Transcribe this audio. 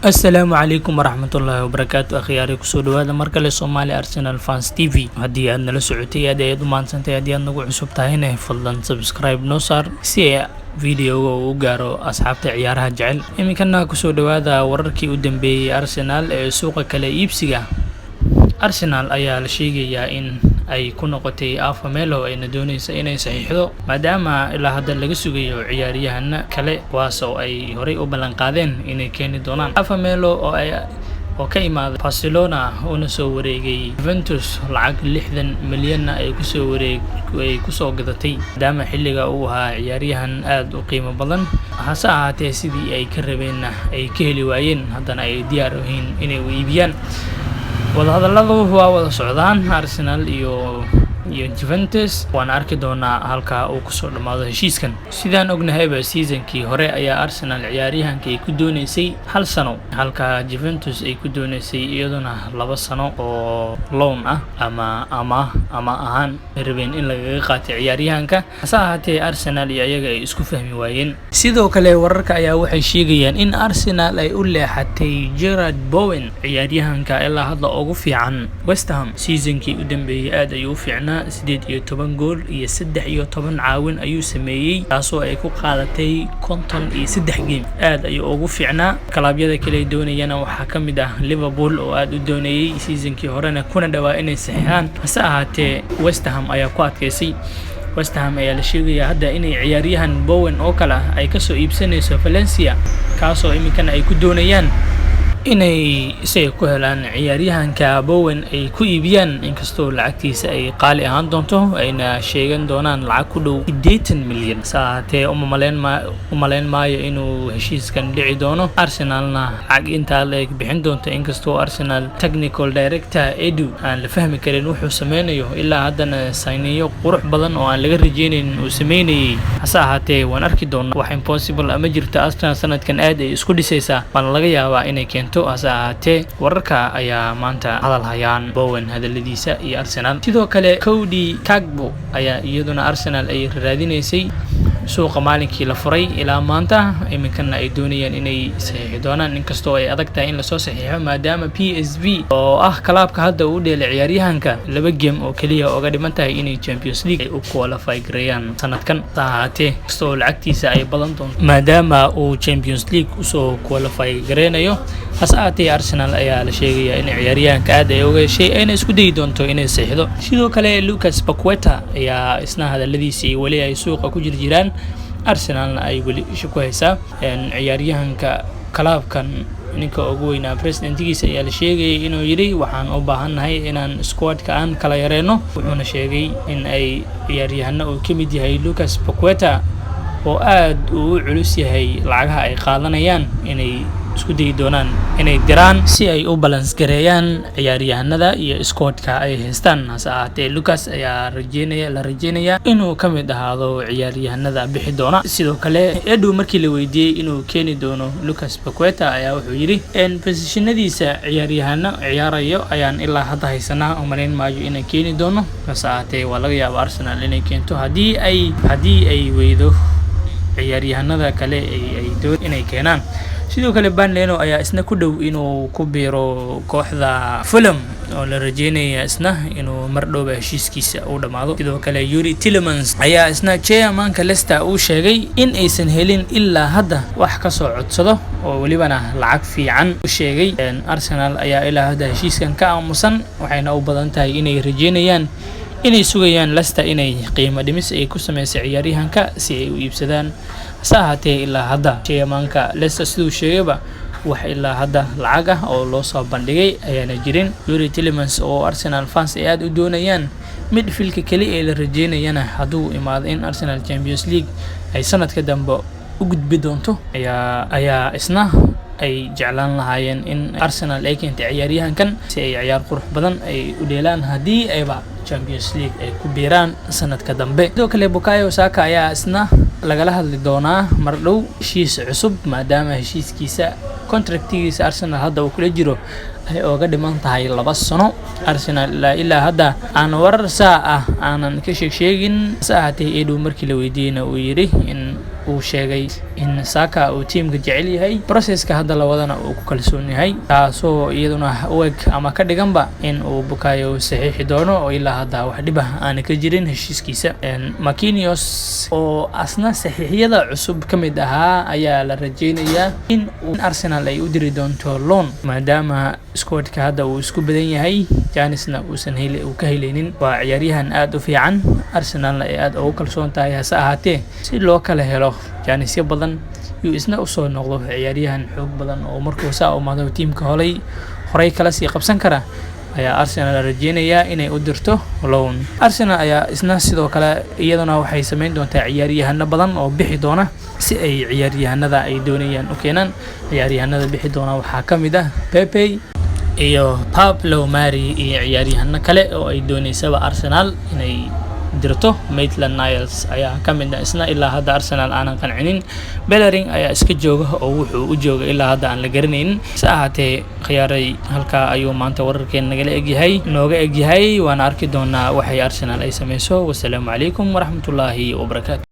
السلام عليكم ورحمة الله وبركاته أخياري كسو دوادا مركلة سومالي أرسنال فانس تي في هدي أدنا لسعوتي أدي أدومان سنتي أدي أدنا نقو تاهينه فضلا سبسكرايب نوصار سي فيديو وقارو أصحاب عيارها جعل إمي كنا كسو دوادا ورركي قدام بي أرسنال سوق كلا إيبسيغا أرسنال أيا لشيغيا إن ay ku noqotay Alpha Melo ayna doonaysa inay saxiixdo maadaama ilaa hadda laga sugayo ciyaaryahanna kale kuwaasoo ay horey u ballan qaadeen inay keeni doonaan Alpha Melo oo ka imaaday Barcelona una soo wareegay Juventus lacag 60 milyan ay ku soo gadatay maadaama xilliga uu ahaa ciyaaryahan aad u qiimo badan hase ahaatee sidii ay ka rabeenna ay ka heli waayeen haddana ay diyaar u yihiin inay u iibiyaan wadahadalladu waa wada socdaan Arsenal iyo Juventus waan arki doonaa halka uu ku soo dhamaado heshiiskan sidaan ognahayba seasonkii hore ayaa Arsenal ciyaaryahanka ay ku doonaysay 1 sano halka Juventus ay ku doonaysay iyaduna 2 sano oo loan ah ama ahaan rabeen in laga qaato ciyaaryahanka hase ahaatee Arsenal iyo ayaga ay isku fahmi waayeen sidoo kale wararka ayaa waxay sheegayaan in Arsenal ay u leexatay Gerard Bowen ciyaaryahanka ilaa hadda ugu fiican West Ham seasonkii u dambeeyay aad ayuu u fiicnaa 18 gool iyo 13 caawin ayuu sameeyay taasoo ay ku qaadatay 53 game aad ayuu ugu fiicnaa kalabyada kale doonayana waxa kamid ah Liverpool oo aad u doonayay seasonkii horena kuna dhawaa inay saxiixaan hase ahaatee West Ham ayaa ku adkaysay West Ham ayaa la sheegaya hadda inay ciyaaryahan Bowen oo kale ay ka soo iibsanayso Valencia kaasoo iminkana ay ku doonayaan inay isaga ku helaan ciyaaryahanka Bowen ay ku iibiyaan inkastoo lacagtiisa ay qaali ahaan doonto ayna sheegan doonaan lacag ku dhow 80 milyan saate uma maleyn maayo inuu heshiiskan dhici doono Arsenalna lacag inta la bixin doonto inkastoo Arsenal technical director Edu aan la fahmi karin wuxuu sameynayo ilaa haddana sayniyo qurux badan oo aan laga rajeynin uu sameynayay hase ahaatee waan arki doonaa wax impossible ama jirta Arsenal sanadkan aad ay isku dhisaysaa bal laga yaabaa inay keento hase ahaatee wararka ayaa maanta hadal hayaan Bowen hadaladiisa iyo Arsenal sidoo kale Cody Gakpo ayaa iyaduna Arsenal ay raadinaysay suuqa maalinkii la furay ilaa maanta iminkana ay doonayaan inay saxiixi doonaan inkastoo ay adag tahay in la soo saxiixo maadaama PSV oo ah kalaabka hadda uu dheelay ciyaaryahanka 2 game oo kaliya uga dhiman tahay inay Champions League ay u qualify gareeyaan sanadkan saacate soo lacagtiisa ay badan doonto maadaama uu Champions League usoo qualify gareenayo hasaatee Arsenal ayaa la sheegaya in ciyaaryahanka aad ay uga heshay ayna isku dayi doonto inay saxiixdo sidoo kale Lucas Paqueta ayaa isna hadaladiisa wali ay suuqa ku jirjiraan Arsenal ay wali isku haysaa ciyaaryahanka kalaabkan ninka ugu weynaa presidentigiisa ayaa la sheegay inuu yiri waxaan u baahanahay inaan squadka aan kala yareeno wuxuuna sheegay in ay ciyaaryahana uu kamid yahay Lucas Paqueta oo aad u culus yahay lacagaha ay qaadanayaan inay isku dayi doonaan inay diraan si ay u balance gareeyaan ciyaaryahanada iyo squadka ay haystaan hase ahaatee Lucas ayaa la rajeynaya inuu ka mid ahaado ciyaaryahanada bixi doona sidoo kale Edu markii la weydiiyay inuu keeni doono Lucas Paqueta ayaa wuxuu yiri in positionadiisa ciyaaryahana ciyaarayo ayaan ilaa hadda haysanaa oo maleyn maayo inay keeni doono hase ahaatee waa laga yaabaa Arsenal inay keento hadii ay weydo ciyaaryahanada kale ay doon inay keenaan sidoo kale Burnley ayaa isna ku dhow inuu ku biiro kooxda Fulham oo la rajeynaya isna inuu mar dhow heshiiskiisa u dhamaado sidoo kale Yuri Tielemans ayaa isna chairmanka Leicester uu sheegay in aysan helin ilaa hadda wax ka soo codsado oo walibana lacag fiican u sheegay Arsenal ayaa ilaa hadda heshiiskan ka aamusan waxayna u badan tahay inay rajeynayaan inay sugayaan Leicester inay qiimo dhimis ay ku sameeyay ciyaaryahanka si ay u iibsadaan saacate ilaa hadda chairmanka Leicester sidoo sheegayba wax ilaa hadda lacag ah oo loo soo bandhigay ayaana jirin Yuri Tielemans oo Arsenal fans ay aad u doonayaan midfielka kali ee la rajeynayana haduu imaado in Arsenal Champions League ay sanadka dambe u gudbi doonto ayaa isna ay jeclaan lahaayeen in Arsenal ay keento ciyaaryahankan si ay ciyaar qurux badan ay u dheelaan hadii ayba Champions League ay ku biiraan sanadka dambe sidoo kale Bukayo Saka ayaa isna lagala hadli doonaa mar dhow heshiis cusub maadaama heshiiskiisa contractigiisa Arsenal hadda uu kula jiro ay uga dhiman tahay 2 sano Arsenal ilaa hadda aan warar aanan ka sheegin saacadii Edu markii la weydiiyay uu yiri in uu sheegay in Saka uu tiimka jecel yahay processka hadda la wadana uu ku kalsoon yahay taasoo iyaduna u eg ama ka dhiganba in uu Bukayo saxiixi doono oo ilaa hadda wax dhib ah aan ka jirin heshiiskiisa. Marquinhos oo asna saxiixyada cusub ka mid ahaa ayaa la rajeynayaa in Arsenal ay u diri doonto loan maadaama squadka hadda uu isku badan yahay Janisna uusan ka helaynin. Waa ciyaaryahan aad u fiican Arsenal ay aad ugu kalsoon tahay hase ahaatee si loo kala helo Janisyo badan iyo isna u soo noqdo ciyaaryahan xoog badan oo markuu saa u maado tiimka horay kala sii qabsan kara ayaa Arsenal rajeynaya inay u dirto loan. Arsenal ayaa isna sidoo kale iyaduna waxay sameyn doontaa ciyaaryahano badan oo bixi doona si ay ciyaaryahanada ay doonayaan u keenan. Ciyaaryahanada bixi doona waxaa ka mid ah Pepe iyo Pablo Mari iyo ciyaaryahano kale oo ay doonaysaba Arsenal inay dirto. Maitland Niles ayaa ka mid ah isna ilaa hadda Arsenal aanan qancinin. Bellerin ayaa iska jooga oo wuxuu u jooga ilaa hadda aan la garanaynin. Si ahaatee khiyaaray halka ayuu maanta wararkeen nooga egyahay waana arki doonaa waxay Arsenal ay sameyso. Wassalaamu calaykum waraxmatullaahi wabarakaatu.